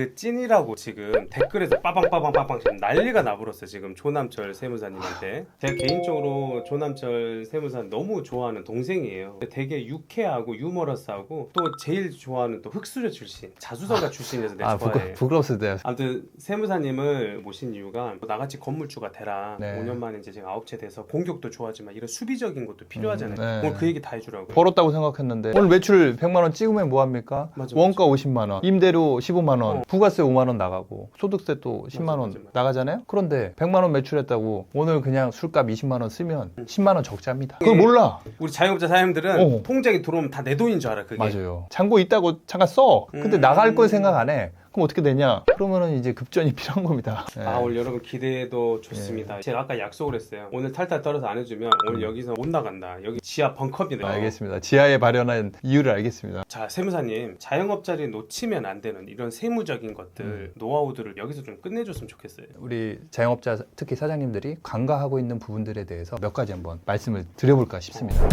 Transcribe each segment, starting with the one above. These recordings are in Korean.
그 찐이라고 지금 댓글에서 빠방빠방빠방 지금 난리가 나버렸어요. 지금 조남철 세무사님한테. 제가 개인적으로 조남철 세무사 너무 좋아하는 동생이에요. 되게 유쾌하고 유머러스하고 또 제일 좋아하는 또 흑수저 출신, 자수성가 출신이어서 내가 좋아해. 부끄럽습니다. 아무튼 세무사님을 모신 이유가 나같이 건물주가 되라. 네. 5년 만에 이제 제가 아홉 채 돼서 공격도 좋아하지만 이런 수비적인 것도 필요하잖아요. 네. 오늘 그 얘기 다 해주라고요. 벌었다고 생각했는데 오늘 매출 100만 원 찍으면 뭐 합니까? 맞아, 원가 50만 원, 임대료 15만 원, 부가세 5만 원 나가고 소득세 또 10만 원 맞아. 나가잖아요. 그런데 100만 원 매출했다고 오늘 그냥 술값 20만 원 쓰면 10만 원 적자입니다. 그걸 몰라. 우리 자영업자 사장님들은 통장에 들어오면 다 내 돈인 줄 알아. 그게. 맞아요. 잔고 있다고 잠깐 써. 근데 나갈 걸 생각 안 해. 그럼 어떻게 되냐? 그러면은 이제 급전이 필요한 겁니다. 네. 아, 오늘 여러분 기대도 좋습니다. 제가 아까 약속을 했어요. 오늘 탈탈 떨어서 안 해주면 오늘 여기서 못 나간다. 여기 지하 벙커입니다. 알겠습니다. 지하에 발현한 이유를 알겠습니다. 자, 세무사님, 자영업자리 놓치면 안 되는 이런 세무적인 것들, 노하우들을 여기서 좀 끝내줬으면 좋겠어요. 우리 자영업자 특히 사장님들이 간과하고 있는 부분들에 대해서 몇 가지 한번 말씀을 드려볼까 싶습니다.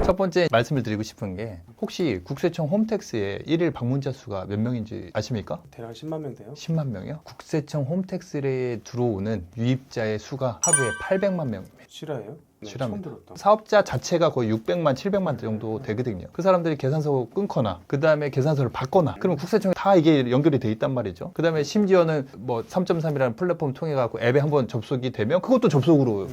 첫 번째 말씀을 드리고 싶은 게 혹시 국세청 홈택스에 일일 방문자 수가 몇 명인지 아십니까? 대략 10만 명 돼요? 10만 명이요? 국세청 홈택스에 들어오는 유입자의 수가 하루에 800만 명입니다. 실화예요? 네, 실화입니다. 처음 들었다. 사업자 자체가 거의 600만, 700만 정도 되거든요. 그 사람들이 계산서 끊거나 그 다음에 계산서를 받거나 그러면 국세청에 다 이게 연결이 돼 있단 말이죠. 그 다음에 심지어는 뭐 3.3이라는 플랫폼 통해 갖고 앱에 한번 접속이 되면 그것도 접속으로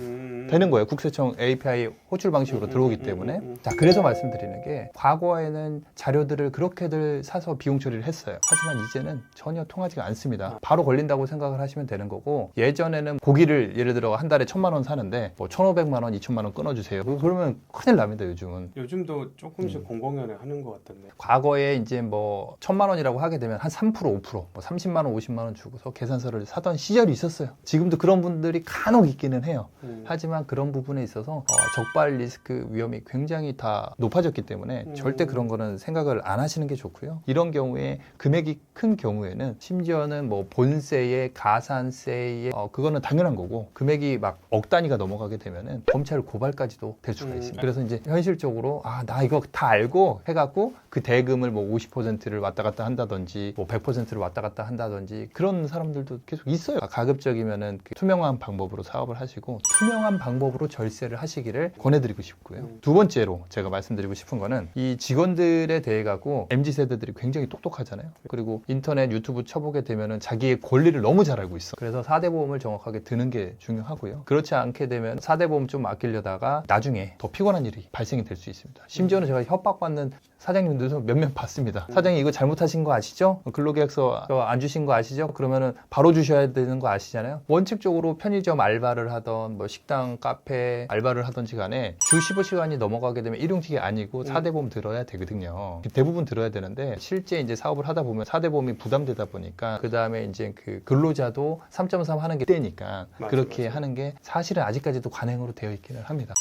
되는 거예요. 국세청 API 호출 방식으로 들어오기 때문에. 자, 그래서 말씀드리는 게 과거에는 자료들을 그렇게들 사서 비용 처리를 했어요. 하지만 이제는 전혀 통하지가 않습니다. 바로 걸린다고 생각을 하시면 되는 거고, 예전에는 고기를 예를 들어 한 달에 1,000만 원 사는데 뭐 1,500만 원, 2,000만 원 끊어주세요. 그러면 큰일 납니다, 요즘은. 요즘도 조금씩 공공연에 하는 것 같던데. 과거에 이제 뭐 1,000만 원이라고 하게 되면 한 3%, 5%, 뭐 30만 원, 50만 원 주고서 계산서를 사던 시절이 있었어요. 지금도 그런 분들이 간혹 있기는 해요. 하지만 그런 부분에 있어서 적발 리스크 위험이 굉장히 다 높아졌기 때문에 절대 그런 거는 생각을 안 하시는 게 좋고요. 이런 경우에 금액이 큰 경우에는 심지어는 뭐 본세에 가산세에 그거는 당연한 거고, 금액이 막 억 단위가 넘어가게 되면은 검찰 고발까지도 될 수가 있습니다. 그래서 이제 현실적으로 나 이거 다 알고 해갖고 그 대금을 뭐 50%를 왔다 갔다 한다든지 뭐 100%를 왔다 갔다 한다든지 그런 사람들도 계속 있어요. 가급적이면은 그 투명한 방법으로 사업을 하시고 투명한 방법으로 절세를 하시기를 권해드리고 싶고요. 두 번째로 제가 말씀드리고 싶은 거는 이 직원들에 대해 갖고 MZ세대들이 굉장히 똑똑하잖아요. 그리고 인터넷 유튜브 쳐보게 되면은 자기의 권리를 너무 잘 알고 있어. 그래서 4대 보험을 정확하게 드는 게 중요하고요. 그렇지 않게 되면 4대 보험 좀 아끼려다가 나중에 더 피곤한 일이 발생이 될 수 있습니다. 심지어는 제가 협박받는 사장님들도 몇 명 봤습니다. 사장님 이거 잘못하신 거 아시죠? 근로계약서 안 주신 거 아시죠? 그러면은 바로 주셔야 되는 거 아시잖아요. 원칙적으로 편의점 알바를 하던 뭐 식당, 카페 알바를 하던지 간에 주 15시간이 넘어가게 되면 일용직이 아니고 4대 보험 들어야 되거든요. 대부분 들어야 되는데 실제 이제 사업을 하다 보면 4대 보험이 부담되다 보니까 그 다음에 이제 그 근로자도 3.3 하는 게 떼니까 그렇게 하는 게 사실은 아직까지도 관행으로 되어 있기는 합니다.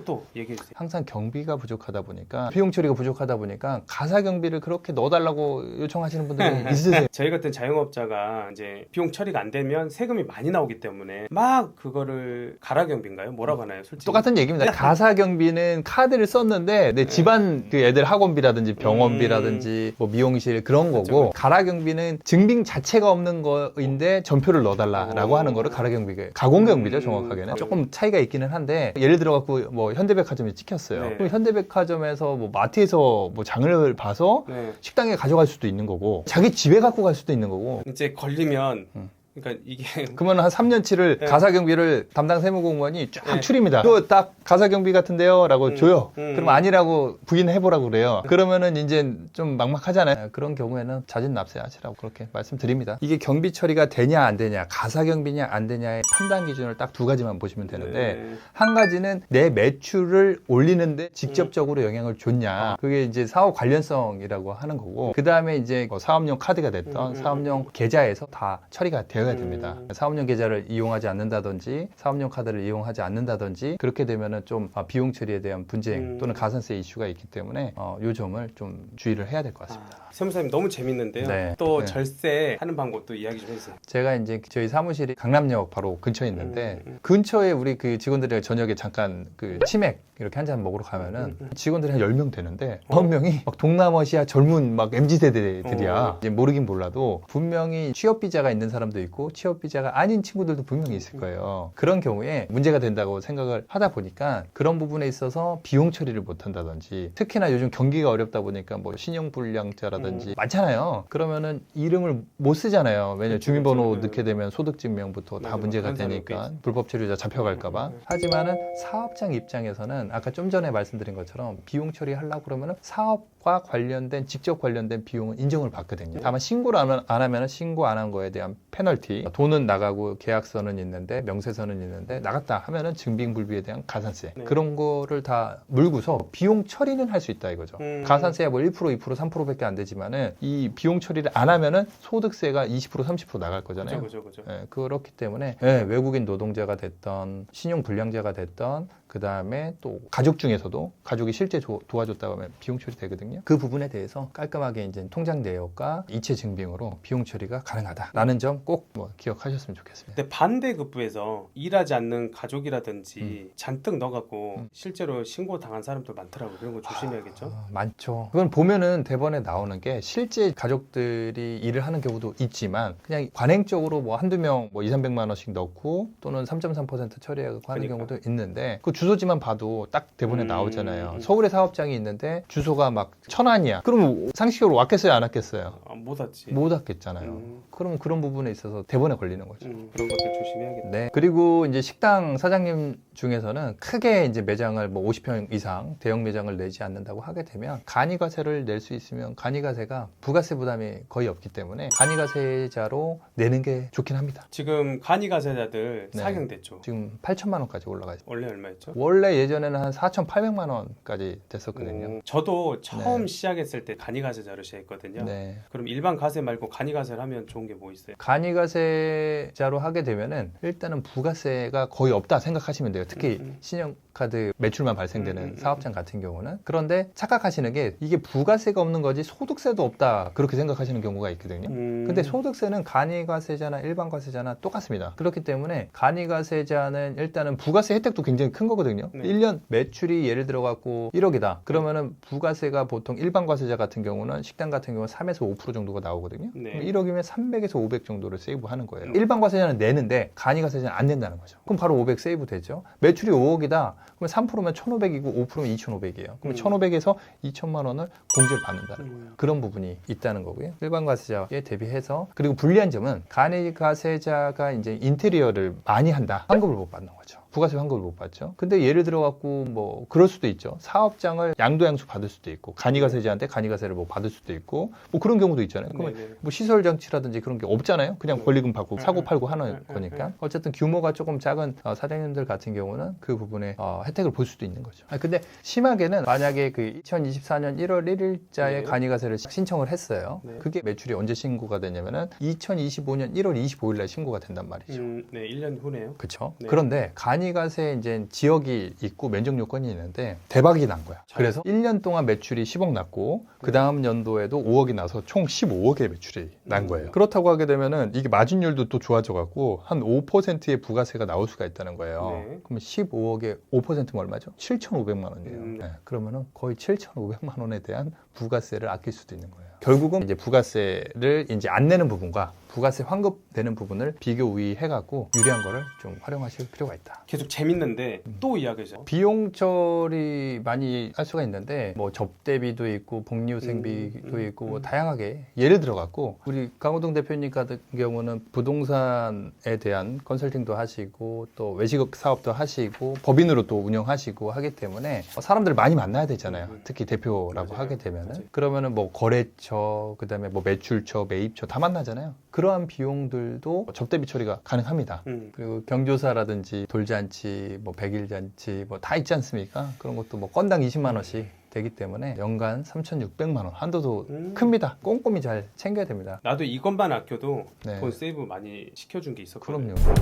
또 얘기해 주세요. 항상 경비가 부족하다 보니까 비용 처리가 부족하다 보니까 가사 경비를 그렇게 넣어달라고 요청하시는 분들이 있으세요. 저희 같은 자영업자가 이제 비용 처리가 안 되면 세금이 많이 나오기 때문에 막 그거를 가라 경비인가요? 뭐라고 하나요? 솔직히 똑같은 얘기입니다. 가사 경비는 카드를 썼는데 내 집안 그 애들 학원비라든지 병원비라든지 뭐 미용실 그런 거고, 가라 경비는 증빙 자체가 없는 거인데 전표를 넣어달라라고 하는 거를 가라 경비가 가공 경비죠, 정확하게는. 조금 차이가 있기는 한데, 예를 들어 갖고 뭐 현대백화점이 찍혔어요. 네. 그럼 현대백화점에서 뭐 마트에서 뭐 장을 봐서 식당에 가져갈 수도 있는 거고, 자기 집에 갖고 갈 수도 있는 거고. 이제 걸리면 그러니까 이게 그러면 한 3년치를 가사경비를 담당 세무공무원이 쫙 추립니다. 이거 딱 가사경비 같은데요? 라고 줘요. 그럼 아니라고 부인해보라고 그래요. 그러면은 이제 좀 막막하잖아요. 그런 경우에는 자진 납세하시라고 그렇게 말씀드립니다. 이게 경비 처리가 되냐 안 되냐, 가사경비냐 안 되냐의 판단 기준을 딱 두 가지만 보시면 되는데, 한 가지는 내 매출을 올리는데 직접적으로 영향을 줬냐. 그게 이제 사업 관련성이라고 하는 거고, 그 다음에 이제 뭐 사업용 카드가 됐던 사업용 계좌에서 다 처리가 되어 가려야 됩니다. 사업용 계좌를 이용하지 않는다든지 사업용 카드를 이용하지 않는다든지 그렇게 되면은 좀 비용 처리에 대한 분쟁 또는 가산세 이슈가 있기 때문에 요 점을 좀 주의를 해야 될 것 같습니다. 세무사님 너무 재밌는데요. 네. 또 네. 절세 하는 방법도 이야기 좀 해주세요. 제가 이제 저희 사무실이 강남역 바로 근처에 있는데 근처에 우리 그 직원들이 저녁에 잠깐 그 치맥 이렇게 한잔 먹으러 가면은 직원들이 한 10명 되는데 9명이 막 동남아시아 젊은 막 MZ세대들이야. 이제 모르긴 몰라도 분명히 취업 비자가 있는 사람도 있고 취업 비자가 아닌 친구들도 분명히 있을 거예요. 그런 경우에 문제가 된다고 생각을 하다 보니까 그런 부분에 있어서 비용 처리를 못 한다든지 특히나 요즘 경기가 어렵다 보니까 뭐 신용불량자라든지 많잖아요. 그러면은 이름을 못 쓰잖아요. 왜냐면 주민번호 넣게 되면 소득증명부터 다 맞아, 문제가 한 사람이 되니까 불법 체류자 잡혀갈까봐. 하지만은 사업장 입장에서는 아까 좀 전에 말씀드린 것처럼 비용 처리하려고 그러면은 사업과 관련된 직접 관련된 비용은 인정을 받거든요. 다만 신고를 안 하면은 신고 안 한 거에 대한 페널티, 돈은 나가고 계약서는 있는데 명세서는 있는데 나갔다 하면은 증빙불비에 대한 가산세 그런 거를 다 물고서 비용 처리는 할 수 있다 이거죠. 가산세야 뭐 1%, 2%, 3%밖에 안 되지만은 이 비용 처리를 안 하면은 소득세가 20%, 30% 나갈 거잖아요. 그죠. 그렇기 때문에 외국인 노동자가 됐던 신용불량자가 됐던 그 다음에 또 가족 중에서도 가족이 실제 도와줬다고 하면 비용 처리 되거든요. 그 부분에 대해서 깔끔하게 이제 통장 내역과 이체 증빙으로 비용 처리가 가능하다라는 점 꼭 기억하셨으면 좋겠습니다. 근데 반대급부에서 일하지 않는 가족이라든지 잔뜩 넣어갖고 실제로 신고 당한 사람들 많더라고요. 그런 거 조심해야겠죠. 많죠. 그건 보면은 대본에 나오는 게 실제 가족들이 일을 하는 경우도 있지만 그냥 관행적으로 뭐 한두 명 뭐 2, 300만 원씩 넣고 또는 3.3% 처리하고 하는 경우도 있는데 그 주소지만 봐도 딱 대본에 나오잖아요. 서울에 사업장이 있는데 주소가 막 천안이야. 그러면 상식적으로 왔겠어요? 안 왔겠어요? 못 왔지. 못 왔겠잖아요. 그러면 그런 부분에 있어서 대본에 걸리는 거죠. 그런 것들 조심해야겠다. 네. 그리고 이제 식당 사장님 중에서는 크게 이제 매장을 뭐 50평 이상 대형 매장을 내지 않는다고 하게 되면 간이가세를 낼 수 있으면 간이가세가 부가세 부담이 거의 없기 때문에 간이가세자로 내는 게 좋긴 합니다. 지금 간이가세자들 네. 사경됐죠. 지금 8천만 원까지 올라가 있어요. 원래 얼마였죠? 원래 예전에는 한 4,800만 원까지 됐었거든요. 저도 처음 네. 시작했을 때 간이가세자를 시작했거든요. 네. 그럼 일반 가세 말고 간이가세를 하면 좋은 게 뭐 있어요? 간이가세자로 하게 되면은 일단은 부가세가 거의 없다 생각하시면 돼요. 특히 신용카드 매출만 발생되는 사업장 같은 경우는. 그런데 착각하시는 게 이게 부가세가 없는 거지 소득세도 없다 그렇게 생각하시는 경우가 있거든요. 근데 소득세는 간이가세자나 일반가세자나 똑같습니다. 그렇기 때문에 간이가세자는 일단은 부가세 혜택도 굉장히 큰 거거든요. 네. 1년 매출이 예를 들어 갖고 1억이다. 그러면은 부가세가 보통 일반과세자 같은 경우는 식당 같은 경우는 3에서 5% 정도가 나오거든요. 네. 그럼 1억이면 300에서 500 정도를 세이브하는 거예요. 일반과세자는 내는데 간이가세자는 안 낸다는 거죠. 그럼 바로 500 세이브 되죠. 매출이 5억이다. 그러면 3%면 1,500이고 5%면 2,500이에요. 그러면 1,500에서 2천만 원을 공제를 받는다는 거예요. 그런 부분이 있다는 거고요. 일반과세자에 대비해서. 그리고 불리한 점은 간이가세자가 이제 인테리어를 많이 한다. 환급을 못 받는 거죠. 부가세 환급을 못 받죠. 근데 예를 들어 갖고 뭐 그럴 수도 있죠. 사업장을 양도양수 받을 수도 있고 간이가세자한테 간이가세를 뭐 받을 수도 있고 뭐 그런 경우도 있잖아요. 그러면 뭐 시설 장치라든지 그런 게 없잖아요. 그냥 권리금 받고 사고 팔고 하는 거니까. 어쨌든 규모가 조금 작은 사장님들 같은 경우는 그 부분에 혜택을 볼 수도 있는 거죠. 근데 심하게는 만약에 그 2024년 1월 1일자에 간이가세를 신청을 했어요. 그게 매출이 언제 신고가 되냐면은 2025년 1월 25일 날 신고가 된단 말이죠. 네, 1년 후네요. 그렇죠. 네. 그런데 간이가세 이제 지역이 있고 면적 요건이 있는데 대박이 난 거야. 그래서 1년 동안 매출이 10억 났고 그 다음 연도에도 5억이 나서 총 15억의 매출이 난 거예요. 그렇다고 하게 되면은 이게 마진율도 또 좋아져 갖고 한 5%의 부가세가 나올 수가 있다는 거예요. 네. 그러면 15억에 5%면 얼마죠? 7,500만 원이에요. 네. 그러면은 거의 7,500만 원에 대한 부가세를 아낄 수도 있는 거예요. 결국은 이제 부가세를 이제 안 내는 부분과 부가세 환급되는 부분을 비교 우위해갖고 유리한 거를 좀 활용하실 필요가 있다. 계속 재밌는데 또 이야기죠. 비용 처리 많이 할 수가 있는데 뭐 접대비도 있고 복리후생비도 있고 뭐 다양하게 예를 들어 갖고 우리 강호동 대표님 같은 경우는 부동산에 대한 컨설팅도 하시고 또 외식 사업도 하시고 법인으로 또 운영하시고 하기 때문에 사람들을 많이 만나야 되잖아요. 특히 대표라고 맞아요. 하게 되면은 그러면은 뭐 거래처 그다음에 뭐 매출처 매입처 다 만나잖아요. 그러한 비용들도 접대비 처리가 가능합니다. 그리고 경조사라든지 돌잔치, 뭐 백일잔치 뭐 다 있지 않습니까? 그런 것도 뭐 건당 20만 원씩 되기 때문에 연간 3,600만 원 한도도 음. 큽니다. 꼼꼼히 잘 챙겨야 됩니다. 나도 이것만 아껴도 네. 돈 세이브 많이 시켜준 게 있었거든요. 그럼요.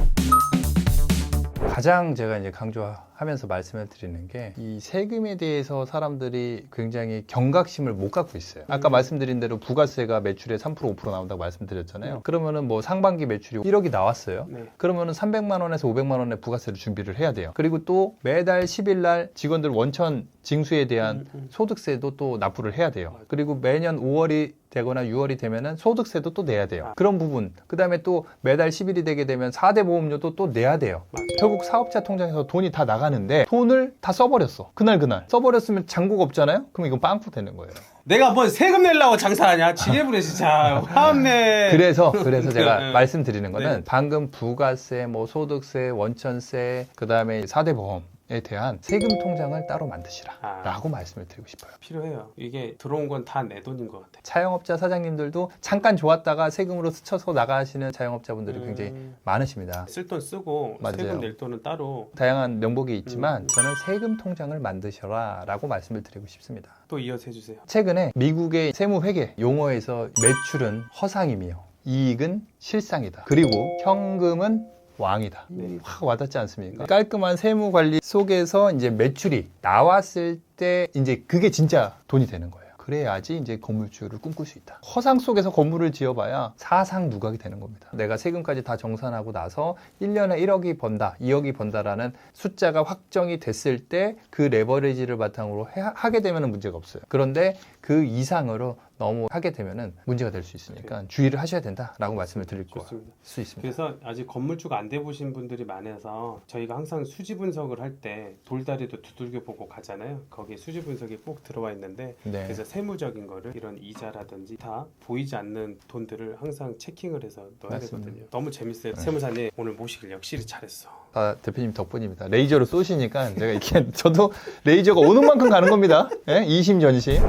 가장 제가 이제 강조하면서 말씀을 드리는 게 이 세금에 대해서 사람들이 굉장히 경각심을 못 갖고 있어요. 아까 말씀드린 대로 부가세가 매출에 3% 5% 나온다고 말씀드렸잖아요. 그러면은 뭐 상반기 매출이 1억이 나왔어요. 네. 그러면은 300만 원에서 500만 원의 부가세를 준비를 해야 돼요. 그리고 또 매달 10일 날 직원들 원천 징수에 대한 소득세도 또 납부를 해야 돼요. 그리고 매년 5월이 되거나 6월이 되면은 소득세도 또 내야 돼요. 그런 부분. 그다음에 또 매달 10일이 되게 되면 4대 보험료도 또 내야 돼요. 맞아요. 결국 사업자 통장에서 돈이 다 나가는데 돈을 다 써버렸어. 그날 써버렸으면 잔고가 없잖아요. 그럼 이건 빵꾸 되는 거예요. 내가 뭐 세금 내려고 장사하냐? 지게부려 진짜 화합네. 그래서 제가 네. 말씀드리는 거는 네. 방금 부가세, 뭐 소득세, 원천세, 그다음에 4대 보험에 대한 세금 통장을 따로 만드시라라고 말씀을 드리고 싶어요. 필요해요. 이게 들어온 건 다 내 돈인 것 같아. 자영업자 사장님들도 잠깐 좋았다가 세금으로 스쳐서 나가시는 자영업자분들이 굉장히 많으십니다. 쓸 돈 쓰고 맞아요. 세금 낼 돈은 따로. 다양한 명목이 있지만 저는 세금 통장을 만드셔라라고 말씀을 드리고 싶습니다. 또 이어서 해주세요. 최근에 미국의 세무회계 용어에서 매출은 허상이며 이익은 실상이다. 그리고 현금은 왕이다. 네. 확 와닿지 않습니까? 깔끔한 세무 관리 속에서 이제 매출이 나왔을 때 이제 그게 진짜 돈이 되는 거예요. 그래야지 이제 건물주를 꿈꿀 수 있다. 허상 속에서 건물을 지어봐야 사상 누각이 되는 겁니다. 내가 세금까지 다 정산하고 나서 1년에 1억이 번다, 2억이 번다라는 숫자가 확정이 됐을 때 그 레버리지를 바탕으로 하게 되면 문제가 없어요. 그런데 그 이상으로 너무 하게 되면 문제가 될 수 있으니까 주의를 하셔야 된다라고 말씀을 드릴 좋습니다. 수 있습니다. 그래서 아직 건물주가 안 돼보신 분들이 많아서 저희가 항상 수지 분석을 할 때 돌다리도 두들겨 보고 가잖아요. 거기에 수지 분석이 꼭 들어와 있는데 네. 그래서 세무적인 거를 이런 이자라든지 다 보이지 않는 돈들을 항상 체킹을 해서 넣어야 맞습니다. 되거든요. 너무 재밌어요. 세무사님 오늘 모시길 역시 잘했어. 다 대표님 덕분입니다. 레이저로 쏘시니까 제가 이렇게 저도 레이저가 오는 만큼 가는 겁니다. 예? 이심전심.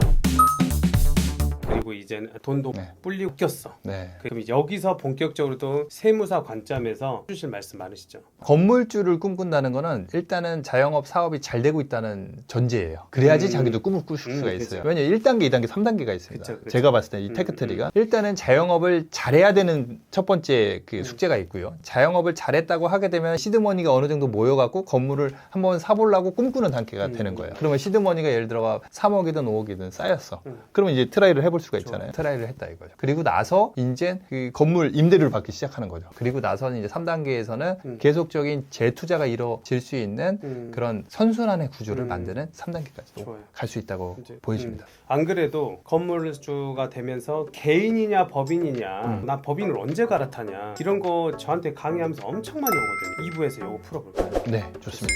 그리고 이제는 돈도 네. 불리고 꼈어. 네. 그럼 여기서 본격적으로도 세무사 관점에서 해주실 말씀 많으시죠? 건물주를 꿈꾼다는 거는 일단은 자영업 사업이 잘 되고 있다는 전제예요. 그래야지 자기도 꿈을 꿀 수가 있어요. 그쵸. 왜냐 1단계, 2단계, 3단계가 있습니다. 그쵸, 그쵸. 제가 봤을 때 이 테크트리가 일단은 자영업을 잘해야 되는 첫 번째 그 숙제가 있고요. 자영업을 잘했다고 하게 되면 시드머니가 어느 정도 모여갖고 건물을 한번 사보려고 꿈꾸는 단계가 되는 거예요. 그러면 시드머니가 예를 들어 3억이든 5억이든 쌓였어. 그러면 이제 트라이를 해볼 수가 있잖아요. 트라이를 했다 이거죠. 그리고 나서 이제 그 건물 임대료를 받기 시작하는 거죠. 그리고 나서는 이제 3단계에서는 계속적인 재투자가 이루어질 수 있는 그런 선순환의 구조를 만드는 3단계까지도 좋아요. 갈 수 있다고 이제, 보여집니다. 안 그래도 건물주가 되면서 개인이냐 법인이냐 나 법인을 언제 갈아타냐 이런 거 저한테 강의하면서 엄청 많이 오거든요. 2부에서 이거 풀어볼까요? 네, 좋습니다.